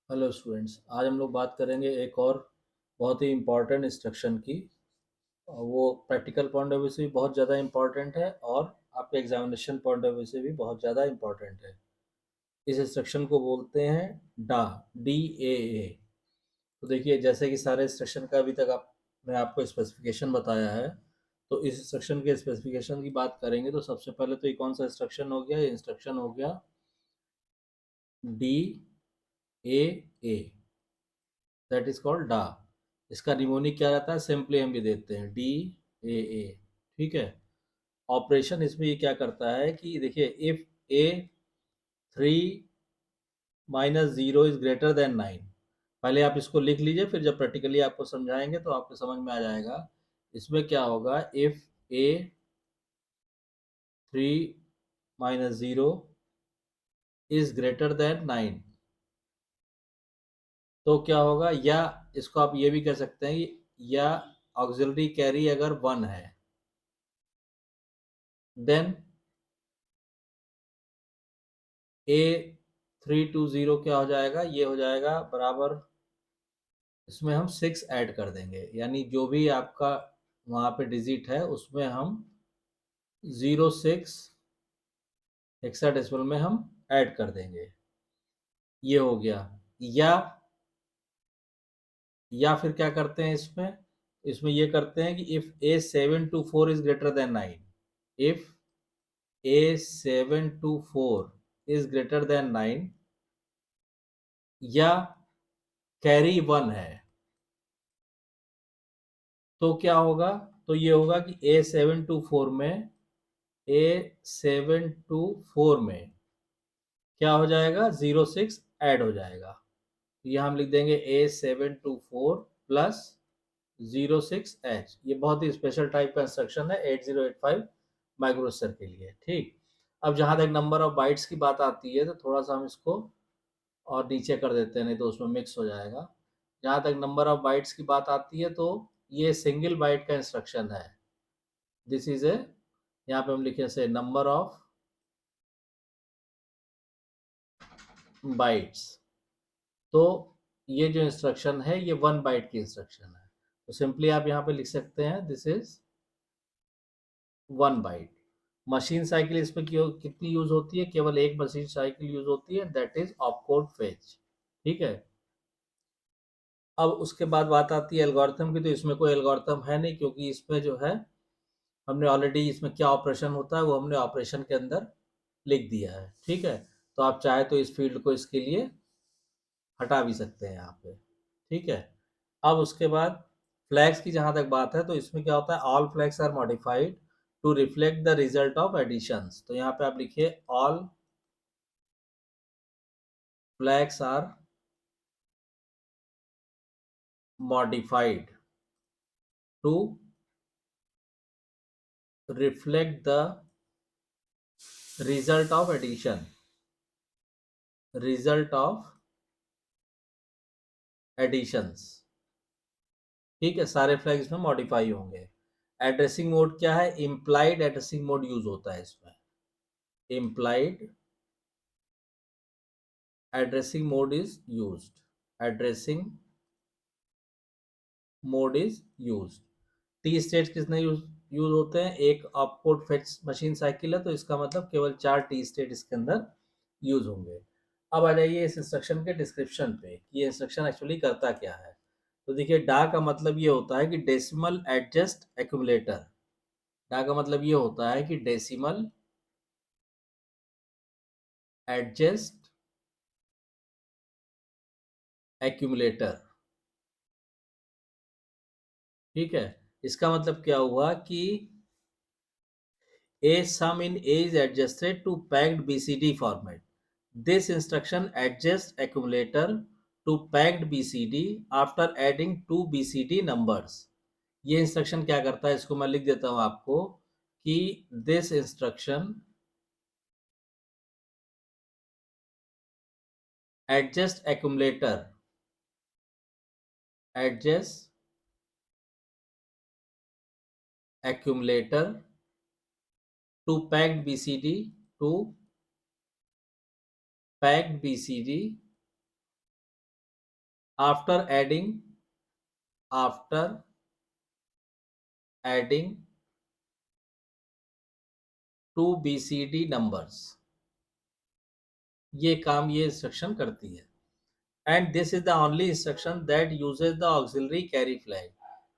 Hello students, आज हम लोग बात करेंगे एक और बहुत ही इम्पॉर्टेंट इंस्ट्रक्शन की। वो प्रैक्टिकल पॉइंट ऑफ व्यू से भी बहुत ज़्यादा इम्पॉर्टेंट है और आपके एग्जामिनेशन पॉइंट ऑफ व्यू से भी बहुत ज़्यादा इम्पॉर्टेंट है। इस इंस्ट्रक्शन को बोलते हैं डा, DAA। तो देखिए, जैसे कि सारे इंस्ट्रक्शन का अभी तक मैं आपको स्पेसिफिकेशन बताया है, तो इस इंस्ट्रक्शन के स्पेसिफिकेशन की बात करेंगे तो सबसे पहले तो ये कौन सा इंस्ट्रक्शन हो गया? ये इंस्ट्रक्शन हो गया DAA, दैट इज कॉल्ड डा। इसका निमोनिक क्या रहता है? सिंपली हम भी देते हैं DAA। ठीक है। ऑपरेशन इसमें ये क्या करता है कि देखिए, if A3 - 0 is greater than 9। पहले आप इसको लिख लीजिए, फिर जब प्रैक्टिकली आपको समझाएंगे तो आपको समझ में आ जाएगा। इसमें क्या होगा? If A3 - 0 is greater than 9, तो क्या होगा? या इसको आप ये भी कह सकते हैं कि या ऑक्सिलरी कैरी अगर 1 है, देन A3 - 0 क्या हो जाएगा? ये हो जाएगा बराबर, इसमें हम 6 ऐड कर देंगे, यानी जो भी आपका वहाँ पे डिजिट है उसमें हम 06 हेक्साडेसिमल में हम ऐड कर देंगे। ये हो गया। या या फिर क्या करते हैं इसमें? इसमें ये करते हैं कि if A7 - 4 is greater than 9, if A7 - 4 is greater than 9 या कैरी 1 है, तो क्या होगा? तो ये होगा कि A7 - 4 में क्या हो जाएगा? 06 ऐड हो जाएगा। तो यहाँ हम लिख देंगे A7 - 4 प्लस 06H। ये बहुत ही स्पेशल टाइप का इंस्ट्रक्शन है 8085 माइक्रोसेर के लिए। ठीक। अब जहाँ तक नंबर ऑफ बाइट्स की बात आती है तो थोड़ा सा हम इसको और नीचे कर देते हैं, नहीं तो उसमें मिक्स हो जाएगा। जहाँ तक नंबर ऑफ बाइट्स की बात आती है तो ये सिंगल बाइट का इंस्ट्रक्शन है। दिस इज ए, यहाँ पे हम लिखे से नंबर ऑफ बाइट्स। तो ये जो इंस्ट्रक्शन है ये 1 बाइट की इंस्ट्रक्शन है। तो सिंपली आप यहाँ पे लिख सकते हैं this is 1 byte. Machine cycle इसमें क्यों कितनी यूज होती है? केवल एक मशीन साइकिल यूज होती है, दैट इज ऑपकोड फेच। ठीक है। अब उसके बाद बात आती है एल्गोरिथम की, तो इसमें कोई एल्गोरिथम है नहीं, क्योंकि इसमें जो है हमने ऑलरेडी इसमें क्या ऑपरेशन होता है वो हमने ऑपरेशन के अंदर लिख दिया है। ठीक है। तो आप चाहे तो इस फील्ड को इसके लिए हटा भी सकते हैं यहाँ पे। ठीक है। अब उसके बाद फ्लैग्स की जहां तक बात है तो इसमें क्या होता है? All flags are modified to reflect the result of additions. तो यहाँ पे आप लिखिए all flags are modified to reflect the result of addition, result of additions. ठीक है। सारे फ्लैग इसमें मॉडिफाई होंगे। एड्रेसिंग मोड क्या है? इम्प्लाइड एड्रेसिंग मोड यूज होता है इसमें। Implied addressing mode is used. Addressing mode is used. T state कितने यूज यूज होते हैं? एक ऑपकोड फेच मशीन साइकिल है तो इसका मतलब केवल 4 टी स्टेट इसके अंदर यूज होंगे। अब आ जाइए इस इंस्ट्रक्शन के डिस्क्रिप्शन पे कि ये इंस्ट्रक्शन एक्चुअली करता क्या है। तो देखिए, डा का मतलब ये होता है कि डेसिमल एडजस्ट एक्यूमुलेटर। डा का मतलब ये होता है कि डेसिमल एडजस्ट एक्यूमुलेटर। ठीक है। इसका मतलब क्या हुआ कि a sum in A is adjusted to packed BCD format. This instruction adjusts accumulator to packed BCD after adding two BCD numbers. ये इंस्ट्रक्शन क्या करता है? इसको मैं लिख देता हूं आपको कि this instruction adjust accumulator, adjust accumulator to packed BCD, to packed BCD after adding two BCD numbers, ये काम ये इंस्ट्रक्शन करती है। And this is the only instruction that uses the auxiliary carry flag.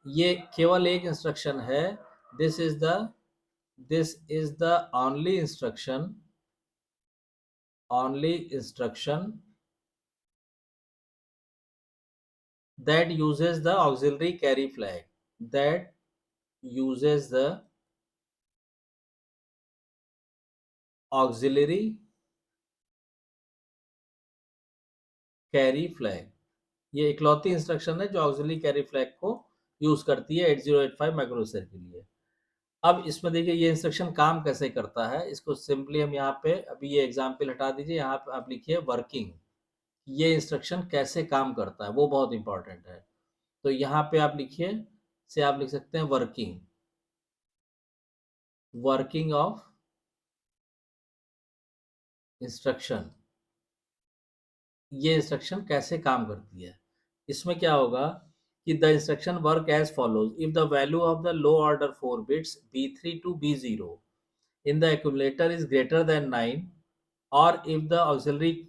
ये केवल एक इंस्ट्रक्शन है। This is the only instruction that uses the auxiliary carry flag, that uses the auxiliary carry flag. ये इकलौती instruction है जो auxiliary carry flag को use करती है 8085 माइक्रोसेर के लिए। अब इसमें देखिए ये इंस्ट्रक्शन काम कैसे करता है, इसको सिंपली हम यहाँ पे अभी ये एग्जाम्पल हटा दीजिए, यहाँ पे आप लिखिए वर्किंग। ये इंस्ट्रक्शन कैसे काम करता है वो बहुत इंपॉर्टेंट है। तो यहाँ पे आप लिखिए, से आप लिख सकते हैं वर्किंग ऑफ इंस्ट्रक्शन। ये इंस्ट्रक्शन कैसे काम करती है, इसमें क्या होगा कि the instruction work as follows. If the value of the low order 4 bits B3 to B0 in the accumulator is greater than 9, or if the auxiliary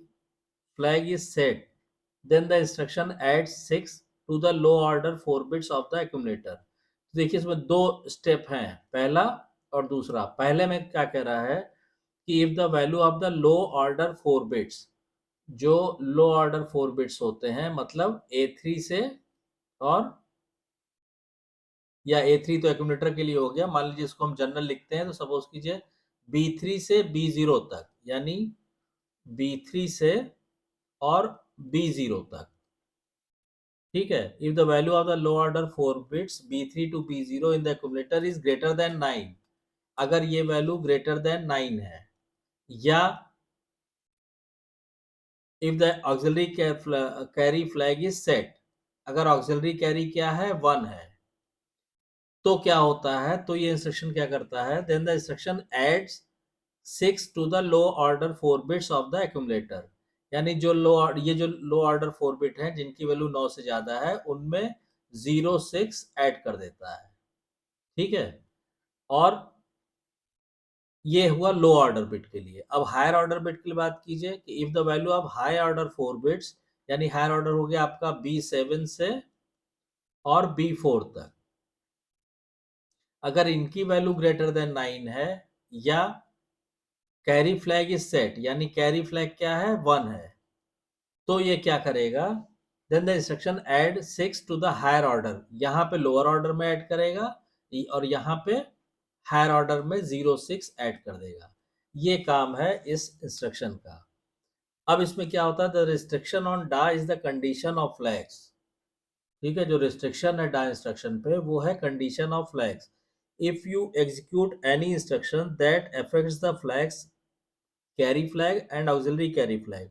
flag is set, then the instruction adds 6 to the low order 4 bits of the accumulator। देखिए इसमें दो step हैं, पहला और दूसरा। पहले में क्या कह रहा है कि if the value of the low order 4 bits, जो लो ऑर्डर 4 बिट्स होते हैं, मतलब A3 से, और या A3 तो एक्यूमुलेटर के लिए हो गया, मान लीजिए इसको हम जनरल लिखते हैं, तो सपोज कीजिए B3 से B0 तक, यानी B3 से और B0 तक, ठीक है। If the value of the low order 4 bits B3 to B0 in the accumulator is greater than 9, अगर ये वैल्यू ग्रेटर देन 9 है, या if the auxiliary carry flag is set, अगर ऑक्सिलरी कैरी क्या है 1 है, तो क्या होता है, तो ये इंस्ट्रक्शन क्या करता है, then the instruction adds 6 to the low order 4 bits of the accumulator. यानी जो ये जो लो ऑर्डर 4 बिट है जिनकी वैल्यू 9 से ज्यादा है, उनमें 06 ऐड कर देता है, ठीक है। और ये हुआ लो ऑर्डर बिट के लिए। अब हायर ऑर्डर बिट के लिए बात कीजिए कि if the value of high order 4 bits, यानी हायर ऑर्डर हो गया आपका B7 से और B4 तक, अगर इनकी वैल्यू ग्रेटर देन 9 है, या कैरी फ्लैग इज सेट, यानी कैरी फ्लैग क्या है 1 है, तो ये क्या करेगा, then the instruction add 6 to the higher order. यहाँ पे लोअर ऑर्डर में ऐड करेगा और यहाँ पे हायर ऑर्डर में 06 ऐड कर देगा। ये काम है इस इंस्ट्रक्शन का। अब इसमें क्या होता है, द रिस्ट्रिक्शन ऑन डा is the condition of flags, ठीक है। जो रिस्ट्रिक्शन है डा इंस्ट्रक्शन पे वो है condition of flags. If you execute any instruction that affects the flags carry flag and auxiliary carry flag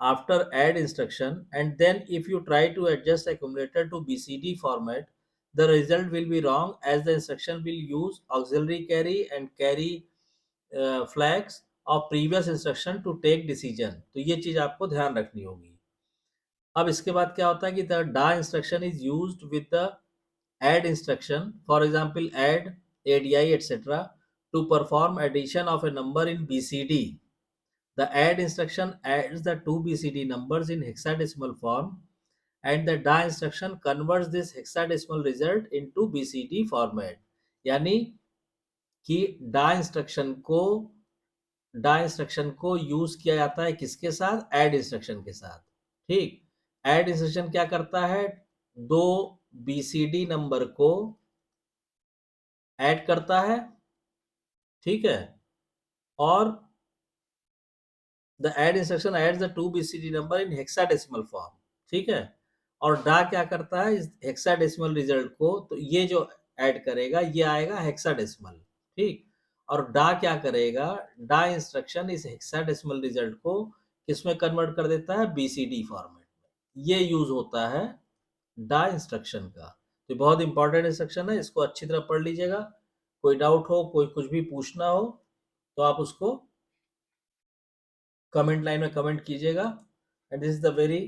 after add instruction, and then if you try to adjust accumulator to BCD format, the result will be wrong as the instruction will use auxiliary carry and carry flags of previous instruction to take decision। तो ये चीज आपको ध्यान रखनी होगी। अब इसके बाद क्या होता है कि the da instruction is used with the add instruction, for example add, ADI etc., to perform addition of a number in BCD। The add instruction adds the two BCD numbers in hexadecimal form, and the da instruction converts this hexadecimal result into BCD format। यानी कि डा instruction को use किया जाता है किसके साथ, add instruction के साथ, ठीक। ऐड इंस्ट्रक्शन क्या करता है, दो BCD नंबर को ऐड करता है, ठीक है। और the add instruction adds the two BCD number in hexadecimal form, ठीक है। और डा क्या करता है, इस हेक्साडेसिमल रिजल्ट को, तो ये जो ऐड करेगा ये आएगा हेक्साडेसिमल, ठीक। और डा क्या करेगा, डा इंस्ट्रक्शन इस हेक्साडेसिमल रिजल्ट को किसमें कन्वर्ट कर देता है, BCD फॉर्मेट में। ये यूज होता है डा इंस्ट्रक्शन का। तो बहुत इंपॉर्टेंट इंस्ट्रक्शन है, इसको अच्छी तरह पढ़ लीजिएगा। कोई डाउट हो, कोई कुछ भी पूछना हो, तो आप उसको कमेंट लाइन में कमेंट कीजिएगा। And this is the very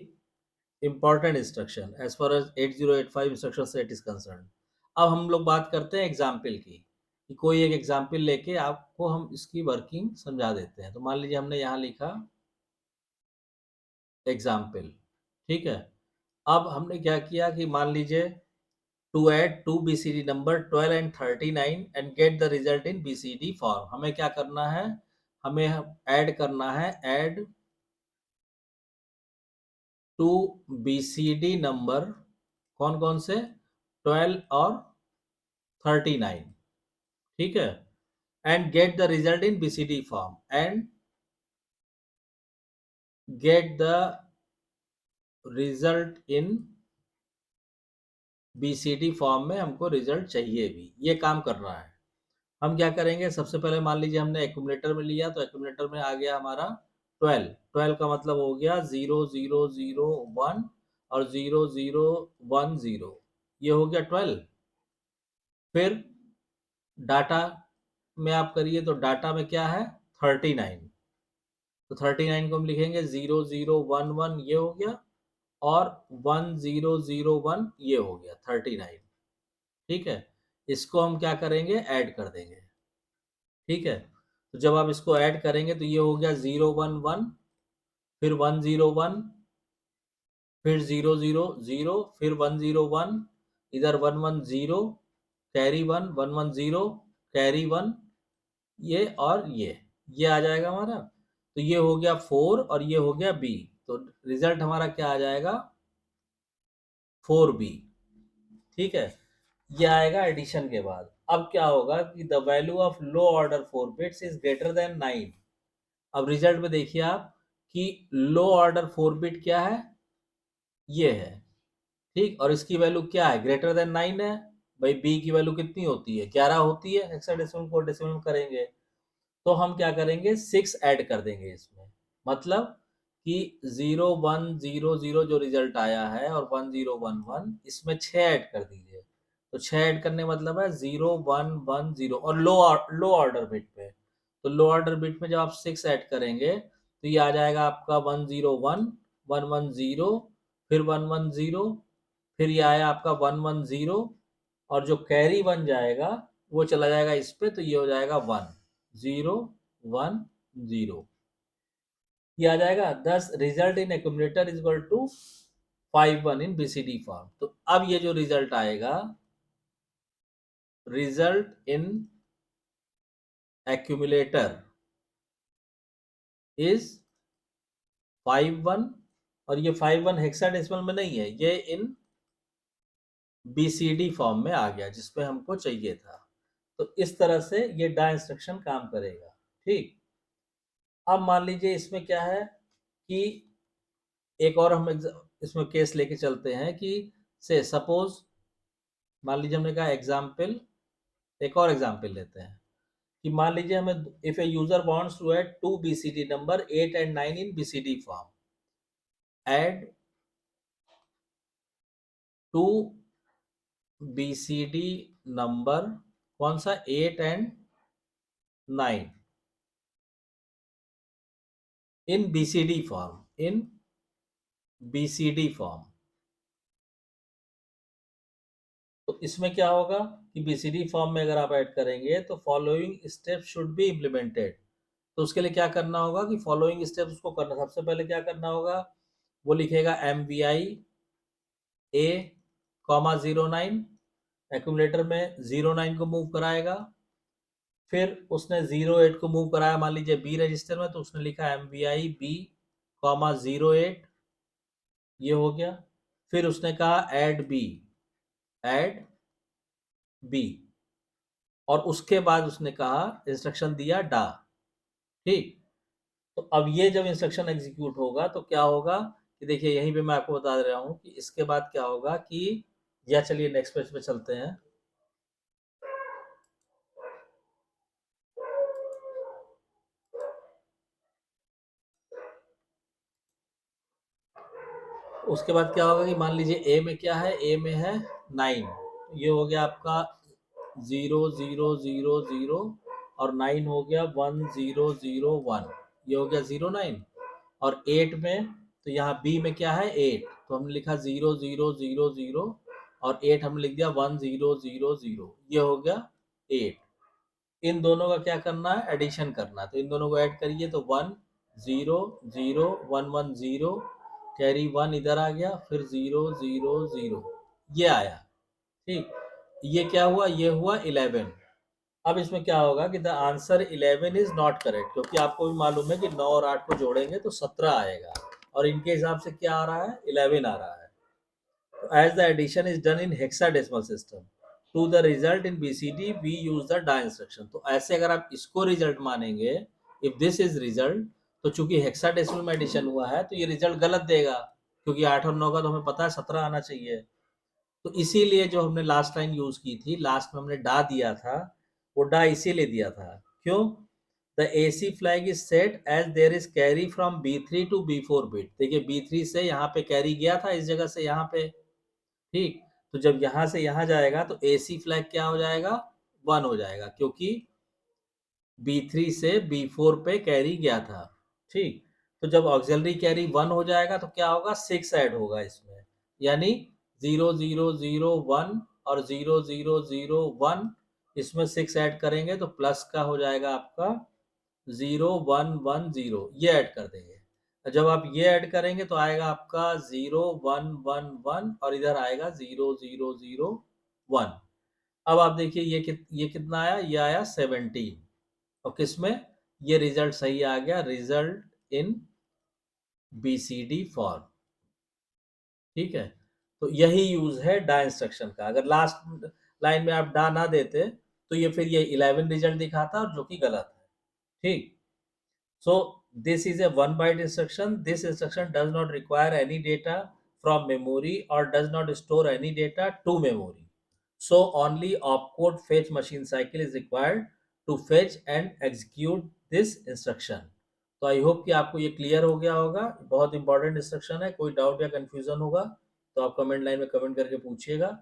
important instruction as far as 8085 instruction set is concern. अब हम लोग बात करते हैं एग्जाम्पल की, कि कोई एक एग्जाम्पल लेके आपको हम इसकी वर्किंग समझा देते हैं। तो मान लीजिए हमने यहाँ लिखा एग्जाम्पल, ठीक है। अब हमने क्या किया कि मान लीजिए to add two BCD number 12 and 39 and get the result in BCD form. हमें क्या करना है, हमें ऐड करना है, ऐड टू बीसीडी नंबर, कौन कौन से, 12 और 39, ठीक है, and get the result in BCD form, and get the result in BCD form में हमको रिजल्ट चाहिए भी, ये काम करना है। हम क्या करेंगे, सबसे पहले मान लीजिए हमने एक्यूमुलेटर में लिया, तो एक्यूमुलेटर में आ गया हमारा 12। 12 का मतलब हो गया 0001 और 0010, ये हो गया 12। फिर डाटा में आप करिए, तो डाटा में क्या है 39, तो 39 को हम लिखेंगे 0011, ये हो गया, और 1001, ये हो गया 39, ठीक है। इसको हम क्या करेंगे, ऐड कर देंगे, ठीक है। तो जब आप इसको ऐड करेंगे तो ये हो गया 011, फिर 101, फिर 000, फिर 101, इधर 110, कैरी 1, 110, कैरी 1, ये और ये आ जाएगा हमारा। तो ये हो गया 4 और ये हो गया बी, तो रिजल्ट हमारा क्या आ जाएगा, 4B, ठीक है। ये आएगा एडिशन के बाद। अब क्या होगा कि the value of low order 4 bits is greater than 9। अब रिजल्ट में देखिए आप कि लो ऑर्डर 4 बिट क्या है, ये है, ठीक, और इसकी वैल्यू क्या है, ग्रेटर देन 9 है। भाई बी की वैल्यू कितनी होती है, 11 होती है, हेक्साडेसिमल को डेसिमल में करेंगे, तो हम क्या करेंगे, 6 ऐड कर देंगे इसमें। मतलब कि 0100 जो रिजल्ट आया है और 1011, इसमें 6 ऐड कर दीजिए। तो 6 ऐड करने मतलब है 0110, और लो ऑर्डर बिट पे, तो लो ऑर्डर बिट में जब आप 6 ऐड करेंगे तो ये आ जाएगा आपका 101, 110, फिर 110, फिर ये आया आपका 110, और जो कैरी 1 जाएगा वो चला जाएगा इस पे, तो ये हो जाएगा 1010, ये आ जाएगा। 10 result in accumulator is equal to 51 in BCD form. तो अब ये जो रिजल्ट आएगा, रिजल्ट इन एक्यूमुलेटर इज 51, और ये 51 हेक्साडेसिमल में नहीं है, ये इन बीसीडी फॉर्म में आ गया जिसपे हमको चाहिए था। तो इस तरह से ये डा इंस्ट्रक्शन काम करेगा, ठीक। अब मान लीजिए इसमें क्या है कि एक और हम इसमें केस लेके चलते हैं कि से सपोज, मान लीजिए हमने कहा एग्जाम्पल, एक और एग्जाम्पल लेते हैं कि मान लीजिए हमें, if a user wants to add two BCD number 8 and 9 in BCD form, add two BCD number, कौन सा, 8 and 9 in BCD form, in BCD form. तो इसमें क्या होगा कि बीसीडी फॉर्म में अगर आप ऐड करेंगे तो following step should be implemented. तो उसके लिए क्या करना होगा कि फॉलोइंग स्टेप्स उसको करना, सबसे पहले क्या करना होगा, वो लिखेगा MVI A, 09, एक्यूमुलेटर में 09 को मूव कराएगा, फिर उसने 08 को मूव कराया मान लीजिए बी रजिस्टर में, तो उसने लिखा MVI B, 08, ये हो गया। फिर उसने कहा ऐड बी, ऐड बी, और उसके बाद उसने कहा, इंस्ट्रक्शन दिया डा, ठीक। तो अब ये जब इंस्ट्रक्शन एग्जीक्यूट होगा तो क्या होगा कि देखिए यहीं पे मैं आपको बता दे रहा हूँ कि इसके बाद क्या होगा कि, या चलिए नेक्स्ट पेज पे चलते हैं। उसके बाद क्या होगा कि मान लीजिए ए में क्या है, ए में है 9, ये हो गया आपका 0000, और 9 हो गया 1001, ये हो गया 09, और 8 में, तो यहाँ बी में क्या है 8, तो हमने लिखा 0 0 0 0 और 8 हमने लिख दिया 1 0 0 0, ये हो गया 8। इन दोनों का क्या करना है, एडिशन करना है, तो इन दोनों को ऐड करिए तो 1 0 0 1 1 0, कैरी 1 इधर आ गया, फिर 0 0 0, ये आया। ठीक, ये क्या हुआ, ये हुआ 11। अब इसमें क्या होगा कि the answer 11 is not correct, क्योंकि आपको भी मालूम है कि 9 और 8 को जोड़ेंगे तो 17 आएगा, और इनके हिसाब से क्या आ रहा है, 11 आ रहा है। As the addition is done in hexadecimal system to the result in BCD, we use the die instruction। तो ऐसे अगर आप इसको रिजल्ट मानेंगे, if this is result, तो चूंकि हेक्साडेसिमल में एडिशन हुआ है तो ये रिजल्ट गलत देगा, क्योंकि 8 और 9 का तो हमें पता है 17 आना चाहिए। तो इसीलिए जो हमने लास्ट लाइन यूज की थी, लास्ट में हमने डा दिया था, वो डा इसीलिए दिया था, क्यों, the AC flag is set as there is carry from B3 to B4 bit. देखिए B3 से यहाँ पे कैरी गया था, इस जगह से यहाँ पे, ठीक, तो जब यहां से यहां जाएगा तो AC फ्लैग क्या हो जाएगा, 1 हो जाएगा, क्योंकि B3 से B4 पे कैरी गया था। ठीक, तो जब ऑक्सिलरी कैरी 1 हो जाएगा तो क्या होगा, 6 ऐड होगा इसमें, यानी 0 0 0 1 और 0 0 0 1, इसमें 6 ऐड करेंगे तो प्लस का हो जाएगा आपका 0 1 1 0, ये ऐड कर देंगे। जब आप ये ऐड करेंगे तो आएगा आपका 0 1 1 1 और इधर आएगा 0 0 0 1। अब आप देखिए ये कितना आया, ये आया 17, और किसमें, ये रिजल्ट सही आ गया, रिजल्ट इन BCD फॉर्म। ठीक है, तो यही यूज है डा इंस्ट्रक्शन का। अगर लास्ट लाइन में आप डा ना देते तो ये फिर ये 11 रिजल्ट दिखाता, और जो कि गलत है। ठीक, so this is a one byte instruction. This instruction does not require any data from memory or does not store any data to memory. So only opcode fetch machine cycle is required to fetch and execute this instruction. तो I hope कि आपको ये clear हो गया होगा। बहुत important instruction है, कोई डाउट या कंफ्यूजन होगा तो आप कमेंट लाइन में कमेंट करके पूछिएगा।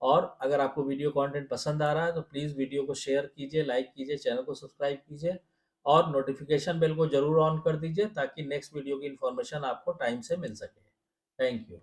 और अगर आपको वीडियो कंटेंट पसंद आ रहा है तो प्लीज़ वीडियो को शेयर कीजिए, लाइक कीजिए, चैनल को सब्सक्राइब कीजिए और नोटिफिकेशन बेल को जरूर ऑन कर दीजिए ताकि नेक्स्ट वीडियो की इन्फॉर्मेशन आपको टाइम से मिल सके। Thank you.